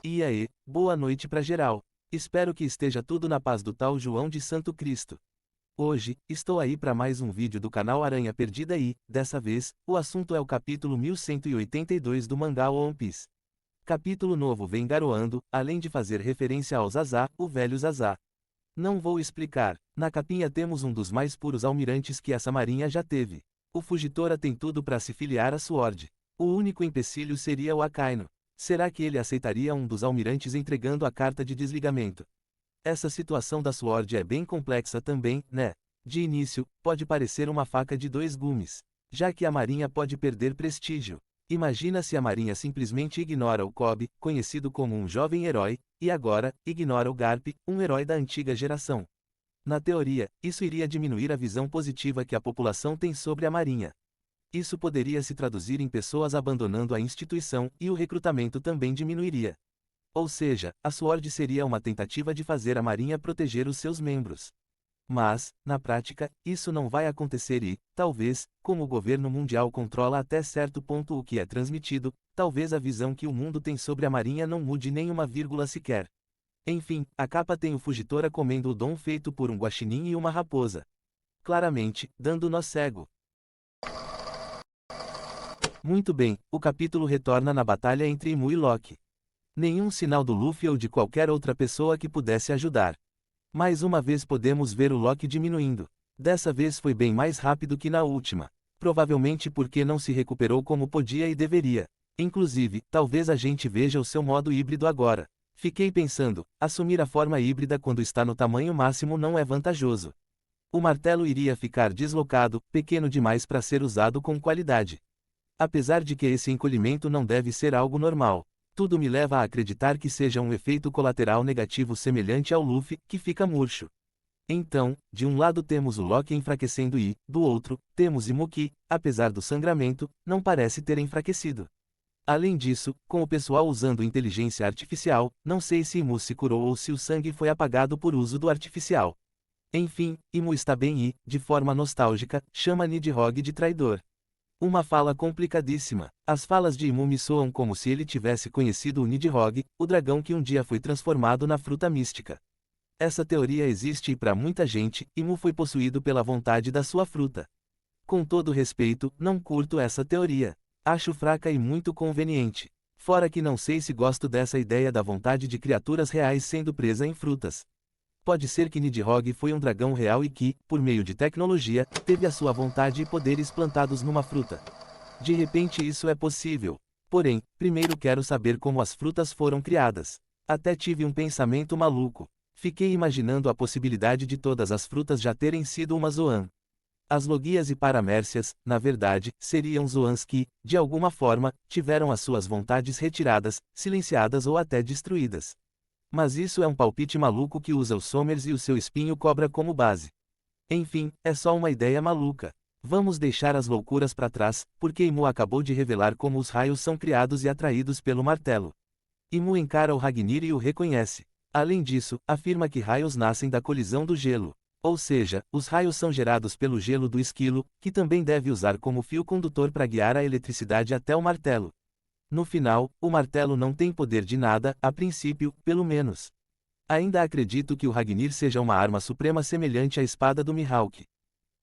E aí, boa noite pra geral. Espero que esteja tudo na paz do tal João de Santo Cristo. Hoje, estou aí para mais um vídeo do canal Aranha Perdida e, dessa vez, o assunto é o capítulo 1182 do mangá One Piece. Capítulo novo vem garoando, além de fazer referência ao Zazá, o velho Zazá. Não vou explicar, na capinha temos um dos mais puros almirantes que essa marinha já teve. O Fujitora tem tudo para se filiar a Sword. O único empecilho seria o Akainu. Será que ele aceitaria um dos almirantes entregando a carta de desligamento? Essa situação da Sword é bem complexa também, né? De início, pode parecer uma faca de dois gumes, já que a marinha pode perder prestígio. Imagina se a marinha simplesmente ignora o Kobe, conhecido como um jovem herói, e agora, ignora o Garp, um herói da antiga geração. Na teoria, isso iria diminuir a visão positiva que a população tem sobre a marinha. Isso poderia se traduzir em pessoas abandonando a instituição, e o recrutamento também diminuiria. Ou seja, a Sword seria uma tentativa de fazer a marinha proteger os seus membros. Mas, na prática, isso não vai acontecer e, talvez, como o governo mundial controla até certo ponto o que é transmitido, talvez a visão que o mundo tem sobre a marinha não mude nem uma vírgula sequer. Enfim, a capa tem o Fujitora comendo o dom feito por um guaxinim e uma raposa. Claramente, dando nó cego. Muito bem, o capítulo retorna na batalha entre Imu e Loki. Nenhum sinal do Luffy ou de qualquer outra pessoa que pudesse ajudar. Mais uma vez podemos ver o Loki diminuindo. Dessa vez foi bem mais rápido que na última. Provavelmente porque não se recuperou como podia e deveria. Inclusive, talvez a gente veja o seu modo híbrido agora. Fiquei pensando, assumir a forma híbrida quando está no tamanho máximo não é vantajoso. O martelo iria ficar deslocado, pequeno demais para ser usado com qualidade. Apesar de que esse encolhimento não deve ser algo normal. Tudo me leva a acreditar que seja um efeito colateral negativo semelhante ao Luffy, que fica murcho. Então, de um lado temos o Loki enfraquecendo e, do outro, temos Imu que, apesar do sangramento, não parece ter enfraquecido. Além disso, com o pessoal usando inteligência artificial, não sei se Imu se curou ou se o sangue foi apagado por uso do artificial. Enfim, Imu está bem e, de forma nostálgica, chama Nidhogg de traidor. Uma fala complicadíssima. As falas de Imu me soam como se ele tivesse conhecido o Nidhogg, o dragão que um dia foi transformado na fruta mística. Essa teoria existe e para muita gente, Imu foi possuído pela vontade da sua fruta. Com todo respeito, não curto essa teoria. Acho fraca e muito conveniente. Fora que não sei se gosto dessa ideia da vontade de criaturas reais sendo presa em frutas. Pode ser que Nidhogg foi um dragão real e que, por meio de tecnologia, teve a sua vontade e poderes plantados numa fruta. De repente isso é possível. Porém, primeiro quero saber como as frutas foram criadas. Até tive um pensamento maluco. Fiquei imaginando a possibilidade de todas as frutas já terem sido uma Zoan. As Logias e Paramércias, na verdade, seriam Zoans que, de alguma forma, tiveram as suas vontades retiradas, silenciadas ou até destruídas. Mas isso é um palpite maluco que usa os Somers e o seu espinho cobra como base. Enfim, é só uma ideia maluca. Vamos deixar as loucuras para trás, porque Imu acabou de revelar como os raios são criados e atraídos pelo martelo. Imu encara o Ragnir e o reconhece. Além disso, afirma que raios nascem da colisão do gelo. Ou seja, os raios são gerados pelo gelo do esquilo, que também deve usar como fio condutor para guiar a eletricidade até o martelo. No final, o martelo não tem poder de nada, a princípio, pelo menos. Ainda acredito que o Ragnir seja uma arma suprema semelhante à espada do Mihawk.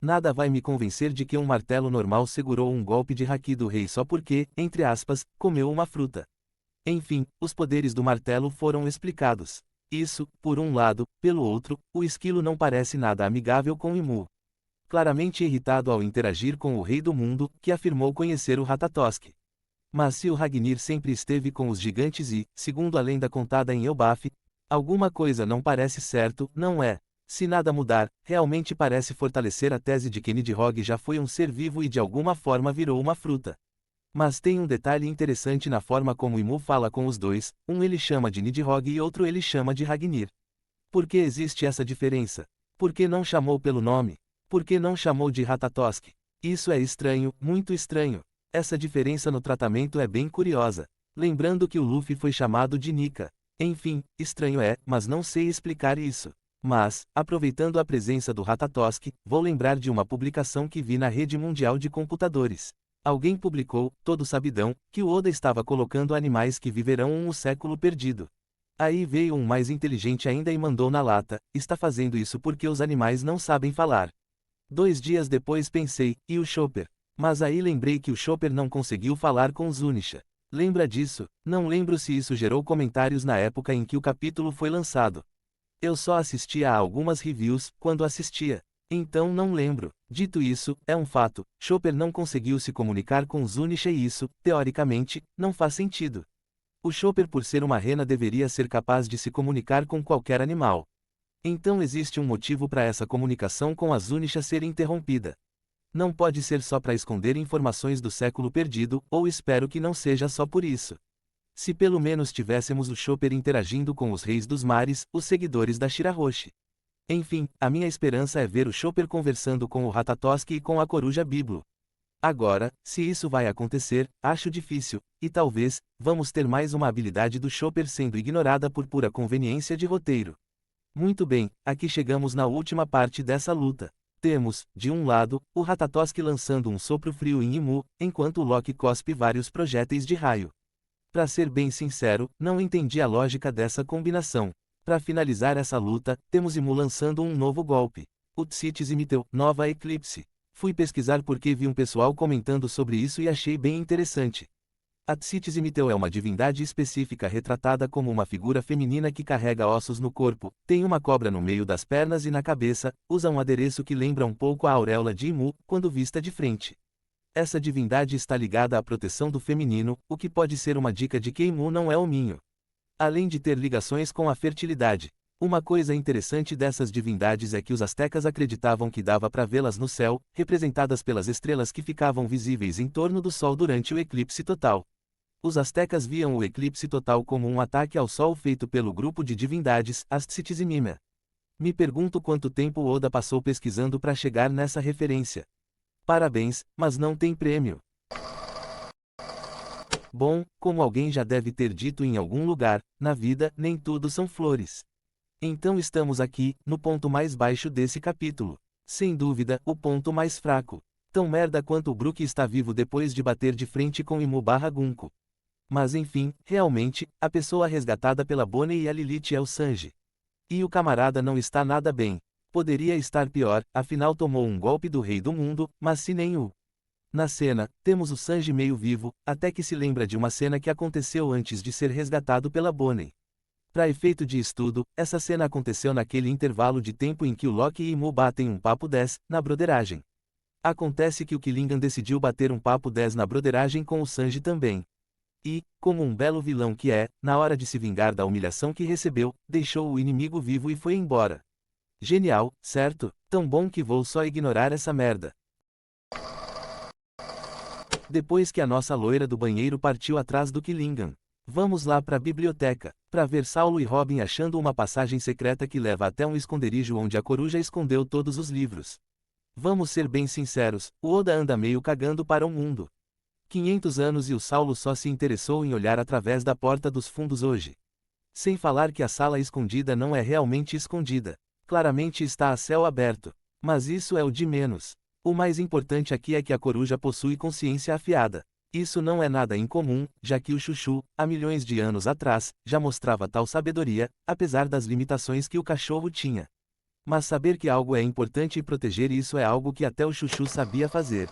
Nada vai me convencer de que um martelo normal segurou um golpe de haki do rei só porque, entre aspas, comeu uma fruta. Enfim, os poderes do martelo foram explicados. Isso, por um lado, pelo outro, o esquilo não parece nada amigável com Imu. Claramente irritado ao interagir com o rei do mundo, que afirmou conhecer o Ratatosk. Mas se o Ragnir sempre esteve com os gigantes e, segundo a lenda contada em Elbaf, alguma coisa não parece certo, não é? Se nada mudar, realmente parece fortalecer a tese de que Nidhogg já foi um ser vivo e de alguma forma virou uma fruta. Mas tem um detalhe interessante na forma como Imu fala com os dois, um ele chama de Nidhogg e outro ele chama de Ragnir. Por que existe essa diferença? Por que não chamou pelo nome? Por que não chamou de Ratatosk? Isso é estranho, muito estranho. Essa diferença no tratamento é bem curiosa. Lembrando que o Luffy foi chamado de Nika. Enfim, estranho é, mas não sei explicar isso. Mas, aproveitando a presença do Ratatosk, vou lembrar de uma publicação que vi na rede mundial de computadores. Alguém publicou, todo sabidão, que o Oda estava colocando animais que viverão um século perdido. Aí veio um mais inteligente ainda e mandou na lata, está fazendo isso porque os animais não sabem falar. 2 dias depois pensei, e o Chopper? Mas aí lembrei que o Chopper não conseguiu falar com Zunisha. Lembra disso? Não lembro se isso gerou comentários na época em que o capítulo foi lançado. Eu só assistia a algumas reviews, quando assistia. Então não lembro. Dito isso, é um fato, Chopper não conseguiu se comunicar com Zunisha e isso, teoricamente, não faz sentido. O Chopper por ser uma rena deveria ser capaz de se comunicar com qualquer animal. Então existe um motivo para essa comunicação com a Zunisha ser interrompida. Não pode ser só para esconder informações do século perdido, ou espero que não seja só por isso. Se pelo menos tivéssemos o Chopper interagindo com os reis dos mares, os seguidores da Shirahoshi. Enfim, a minha esperança é ver o Chopper conversando com o Ratatoski e com a coruja Biblo. Agora, se isso vai acontecer, acho difícil, e talvez, vamos ter mais uma habilidade do Chopper sendo ignorada por pura conveniência de roteiro. Muito bem, aqui chegamos na última parte dessa luta. Temos, de um lado, o Ratatoski lançando um sopro frio em Imu, enquanto o Loki cospe vários projéteis de raio. Pra ser bem sincero, não entendi a lógica dessa combinação. Para finalizar essa luta, temos Imu lançando um novo golpe. O Tsitis Imiteu, nova Eclipse. Fui pesquisar porque vi um pessoal comentando sobre isso e achei bem interessante. A Tsitis Imiteu é uma divindade específica retratada como uma figura feminina que carrega ossos no corpo, tem uma cobra no meio das pernas e na cabeça, usa um adereço que lembra um pouco a auréola de Imu, quando vista de frente. Essa divindade está ligada à proteção do feminino, o que pode ser uma dica de que Imu não é hominho. Além de ter ligações com a fertilidade. Uma coisa interessante dessas divindades é que os astecas acreditavam que dava para vê-las no céu, representadas pelas estrelas que ficavam visíveis em torno do Sol durante o eclipse total. Os astecas viam o eclipse total como um ataque ao Sol feito pelo grupo de divindades, as Tsitis e Mima. Me pergunto quanto tempo Oda passou pesquisando para chegar nessa referência. Parabéns, mas não tem prêmio. Bom, como alguém já deve ter dito em algum lugar, na vida, nem tudo são flores. Então estamos aqui, no ponto mais baixo desse capítulo. Sem dúvida, o ponto mais fraco. Tão merda quanto o Brook está vivo depois de bater de frente com Imu/Gunko. Mas enfim, realmente, a pessoa resgatada pela Bonnie e a Lilith é o Sanji. E o camarada não está nada bem. Poderia estar pior, afinal tomou um golpe do rei do mundo, mas se nem o. Na cena, temos o Sanji meio vivo, até que se lembra de uma cena que aconteceu antes de ser resgatado pela Bonnie. Para efeito de estudo, essa cena aconteceu naquele intervalo de tempo em que o Loki e Imu batem um papo 10, na broderagem. Acontece que o Killingan decidiu bater um papo 10 na broderagem com o Sanji também. E, como um belo vilão que é, na hora de se vingar da humilhação que recebeu, deixou o inimigo vivo e foi embora. Genial, certo? Tão bom que vou só ignorar essa merda. Depois que a nossa loira do banheiro partiu atrás do Killingan. Vamos lá pra biblioteca, pra ver Saulo e Robin achando uma passagem secreta que leva até um esconderijo onde a coruja escondeu todos os livros. Vamos ser bem sinceros, o Oda anda meio cagando para o mundo. 500 anos e o Saulo só se interessou em olhar através da porta dos fundos hoje. Sem falar que a sala escondida não é realmente escondida. Claramente está a céu aberto. Mas isso é o de menos. O mais importante aqui é que a coruja possui consciência afiada. Isso não é nada incomum, já que o Chuchu, há milhões de anos atrás, já mostrava tal sabedoria, apesar das limitações que o cachorro tinha. Mas saber que algo é importante e proteger isso é algo que até o Chuchu sabia fazer.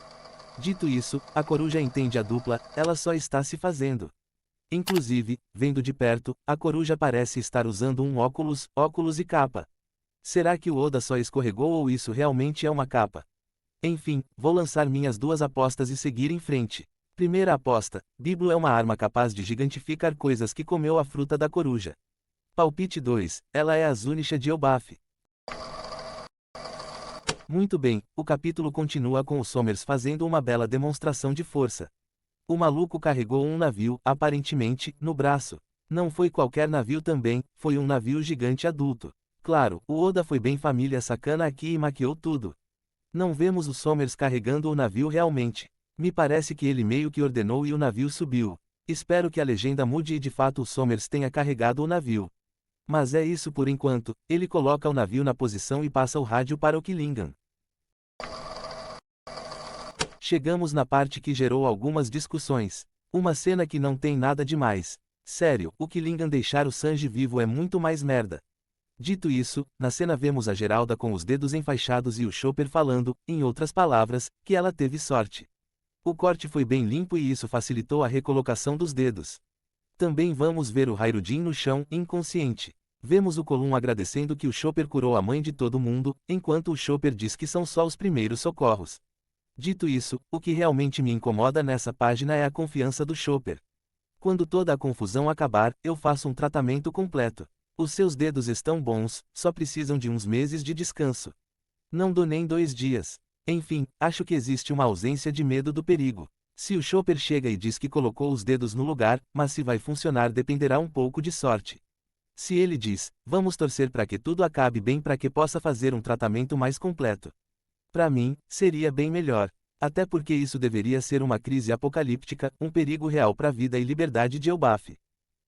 Dito isso, a coruja entende a dupla, ela só está se fazendo. Inclusive, vendo de perto, a coruja parece estar usando um óculos e capa. Será que o Oda só escorregou ou isso realmente é uma capa? Enfim, vou lançar minhas duas apostas e seguir em frente. Primeira aposta, Biblo é uma arma capaz de gigantificar coisas que comeu a fruta da coruja. Palpite 2, ela é a Zunisha de Elbaf. Muito bem, o capítulo continua com os Somers fazendo uma bela demonstração de força. O maluco carregou um navio, aparentemente, no braço. Não foi qualquer navio também, foi um navio gigante adulto. Claro, o Oda foi bem família sacana aqui e maquiou tudo. Não vemos os Somers carregando o navio realmente. Me parece que ele meio que ordenou e o navio subiu. Espero que a legenda mude e de fato o Somers tenha carregado o navio. Mas é isso por enquanto, ele coloca o navio na posição e passa o rádio para o Killingan. Chegamos na parte que gerou algumas discussões. Uma cena que não tem nada demais. Sério, o Killingan deixar o Sanji vivo é muito mais merda. Dito isso, na cena vemos a Geralda com os dedos enfaixados e o Chopper falando, em outras palavras, que ela teve sorte. O corte foi bem limpo e isso facilitou a recolocação dos dedos. Também vamos ver o Hairudin no chão, inconsciente. Vemos o Colum agradecendo que o Chopper curou a mãe de todo mundo, enquanto o Chopper diz que são só os primeiros socorros. Dito isso, o que realmente me incomoda nessa página é a confiança do Chopper. Quando toda a confusão acabar, eu faço um tratamento completo. Os seus dedos estão bons, só precisam de uns meses de descanso. Não dou nem 2 dias. Enfim, acho que existe uma ausência de medo do perigo. Se o Chopper chega e diz que colocou os dedos no lugar, mas se vai funcionar dependerá um pouco de sorte. Se ele diz, vamos torcer para que tudo acabe bem para que possa fazer um tratamento mais completo. Para mim, seria bem melhor. Até porque isso deveria ser uma crise apocalíptica, um perigo real para a vida e liberdade de Elbaf.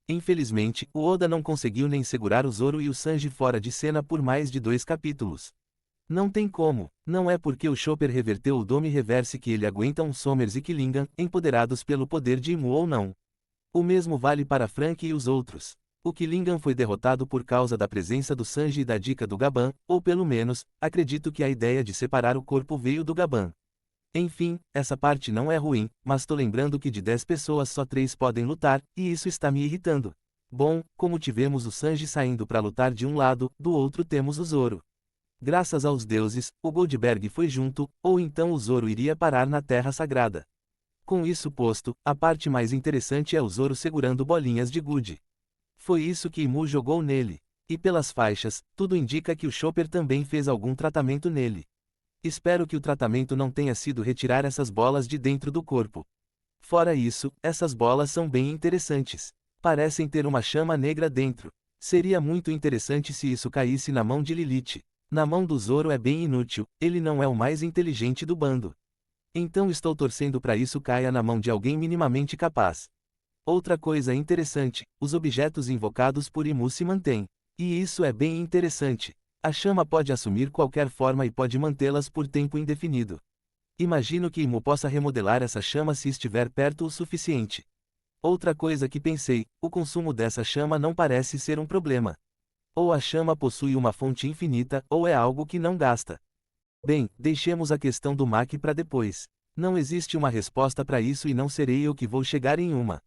Infelizmente, o Oda não conseguiu nem segurar o Zoro e o Sanji fora de cena por mais de 2 capítulos. Não tem como, não é porque o Chopper reverteu o Dome Reverse que ele aguenta um Sommers e Killingan, empoderados pelo poder de Imu ou não. O mesmo vale para Frank e os outros. O Killingan foi derrotado por causa da presença do Sanji e da dica do Gaban, ou pelo menos, acredito que a ideia de separar o corpo veio do Gaban. Enfim, essa parte não é ruim, mas tô lembrando que de 10 pessoas só 3 podem lutar, e isso está me irritando. Bom, como tivemos o Sanji saindo para lutar de um lado, do outro temos o Zoro. Graças aos deuses, o Goldberg foi junto, ou então o Zoro iria parar na Terra Sagrada. Com isso posto, a parte mais interessante é o Zoro segurando bolinhas de gude. Foi isso que Imu jogou nele. E pelas faixas, tudo indica que o Chopper também fez algum tratamento nele. Espero que o tratamento não tenha sido retirar essas bolas de dentro do corpo. Fora isso, essas bolas são bem interessantes. Parecem ter uma chama negra dentro. Seria muito interessante se isso caísse na mão de Lilith. Na mão do Zoro é bem inútil, ele não é o mais inteligente do bando. Então estou torcendo para isso caia na mão de alguém minimamente capaz. Outra coisa interessante, os objetos invocados por Imu se mantêm. E isso é bem interessante. A chama pode assumir qualquer forma e pode mantê-las por tempo indefinido. Imagino que Imu possa remodelar essa chama se estiver perto o suficiente. Outra coisa que pensei, o consumo dessa chama não parece ser um problema. Ou a chama possui uma fonte infinita, ou é algo que não gasta. Bem, deixemos a questão do Maki para depois. Não existe uma resposta para isso e não serei eu que vou chegar em uma.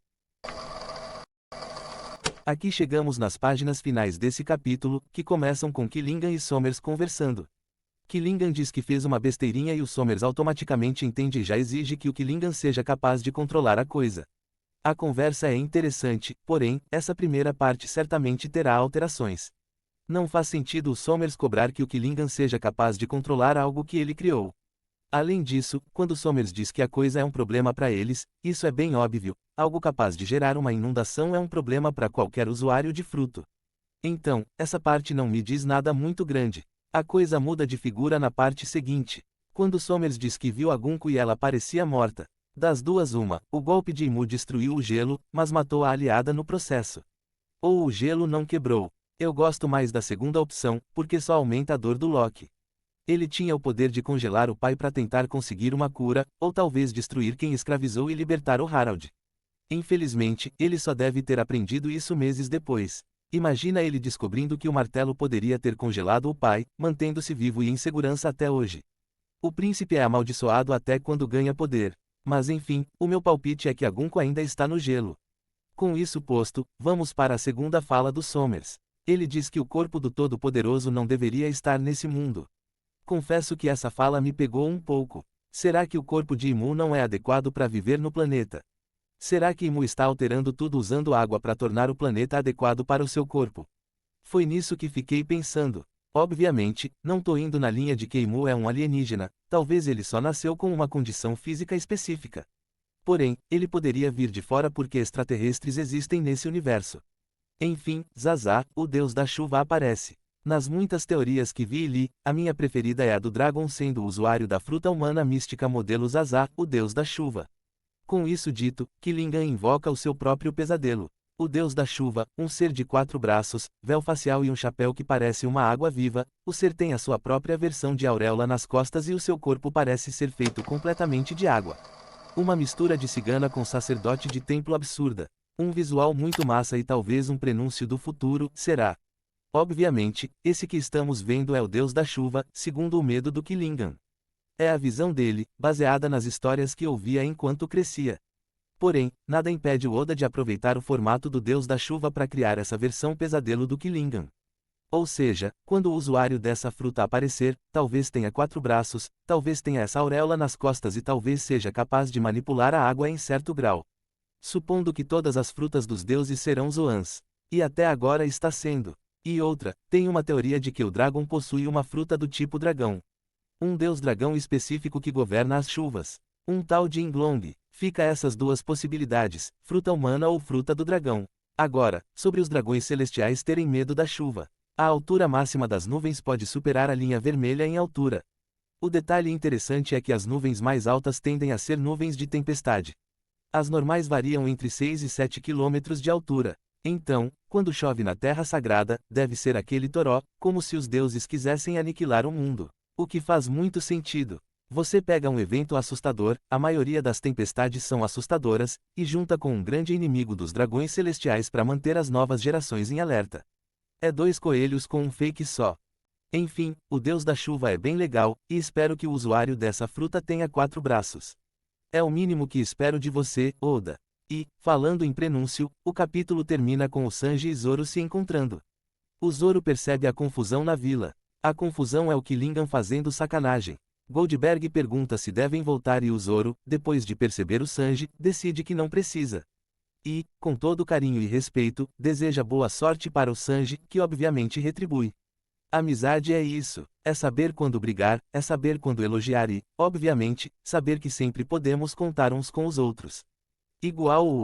Aqui chegamos nas páginas finais desse capítulo, que começam com Killingan e Sommers conversando. Killingan diz que fez uma besteirinha e o Sommers automaticamente entende e já exige que o Killingan seja capaz de controlar a coisa. A conversa é interessante, porém, essa primeira parte certamente terá alterações. Não faz sentido o Sommers cobrar que o Killingan seja capaz de controlar algo que ele criou. Além disso, quando Sommers diz que a coisa é um problema para eles, isso é bem óbvio, algo capaz de gerar uma inundação é um problema para qualquer usuário de fruto. Então, essa parte não me diz nada muito grande. A coisa muda de figura na parte seguinte. Quando Sommers diz que viu a Gunko e ela parecia morta. Das duas uma, o golpe de Imu destruiu o gelo, mas matou a aliada no processo. Ou o gelo não quebrou. Eu gosto mais da segunda opção, porque só aumenta a dor do Loki. Ele tinha o poder de congelar o pai para tentar conseguir uma cura, ou talvez destruir quem escravizou e libertar o Harald. Infelizmente, ele só deve ter aprendido isso meses depois. Imagina ele descobrindo que o martelo poderia ter congelado o pai, mantendo-se vivo e em segurança até hoje. O príncipe é amaldiçoado até quando ganha poder. Mas enfim, o meu palpite é que a Gunko ainda está no gelo. Com isso posto, vamos para a segunda fala do Sommers. Ele diz que o corpo do Todo-Poderoso não deveria estar nesse mundo. Confesso que essa fala me pegou um pouco. Será que o corpo de Imu não é adequado para viver no planeta? Será que Imu está alterando tudo usando água para tornar o planeta adequado para o seu corpo? Foi nisso que fiquei pensando. Obviamente, não tô indo na linha de que Imu é um alienígena, talvez ele só nasceu com uma condição física específica. Porém, ele poderia vir de fora porque extraterrestres existem nesse universo. Enfim, Zazá, o deus da chuva aparece. Nas muitas teorias que vi e li, a minha preferida é a do Dragon sendo o usuário da fruta humana mística modelo Zazá, o deus da chuva. Com isso dito, Killingan invoca o seu próprio pesadelo. O deus da chuva, um ser de 4 braços, véu facial e um chapéu que parece uma água viva, o ser tem a sua própria versão de auréola nas costas e o seu corpo parece ser feito completamente de água. Uma mistura de cigana com sacerdote de templo absurda. Um visual muito massa e talvez um prenúncio do futuro, será. Obviamente, esse que estamos vendo é o deus da chuva, segundo o medo do Killingham. É a visão dele, baseada nas histórias que ouvia enquanto crescia. Porém, nada impede o Oda de aproveitar o formato do deus da chuva para criar essa versão pesadelo do Killingham. Ou seja, quando o usuário dessa fruta aparecer, talvez tenha 4 braços, talvez tenha essa auréola nas costas e talvez seja capaz de manipular a água em certo grau. Supondo que todas as frutas dos deuses serão Zoans. E até agora está sendo. E outra, tem uma teoria de que o Dragon possui uma fruta do tipo dragão. Um deus dragão específico que governa as chuvas. Um tal de Inglong. Fica essas duas possibilidades, fruta humana ou fruta do dragão. Agora, sobre os dragões celestiais terem medo da chuva. A altura máxima das nuvens pode superar a linha vermelha em altura. O detalhe interessante é que as nuvens mais altas tendem a ser nuvens de tempestade. As normais variam entre 6 e 7 quilômetros de altura. Então, quando chove na Terra Sagrada, deve ser aquele toró, como se os deuses quisessem aniquilar o mundo. O que faz muito sentido. Você pega um evento assustador, a maioria das tempestades são assustadoras, e junta com um grande inimigo dos dragões celestiais para manter as novas gerações em alerta. É 2 coelhos com um fake só. Enfim, o deus da chuva é bem legal, e espero que o usuário dessa fruta tenha 4 braços. É o mínimo que espero de você, Oda. E, falando em prenúncio, o capítulo termina com o Sanji e Zoro se encontrando. O Zoro percebe a confusão na vila. A confusão é o Killingham fazendo sacanagem. Goldberg pergunta se devem voltar e o Zoro, depois de perceber o Sanji, decide que não precisa. E, com todo carinho e respeito, deseja boa sorte para o Sanji, que obviamente retribui. Amizade é isso, é saber quando brigar, é saber quando elogiar e, obviamente, saber que sempre podemos contar uns com os outros. Igual o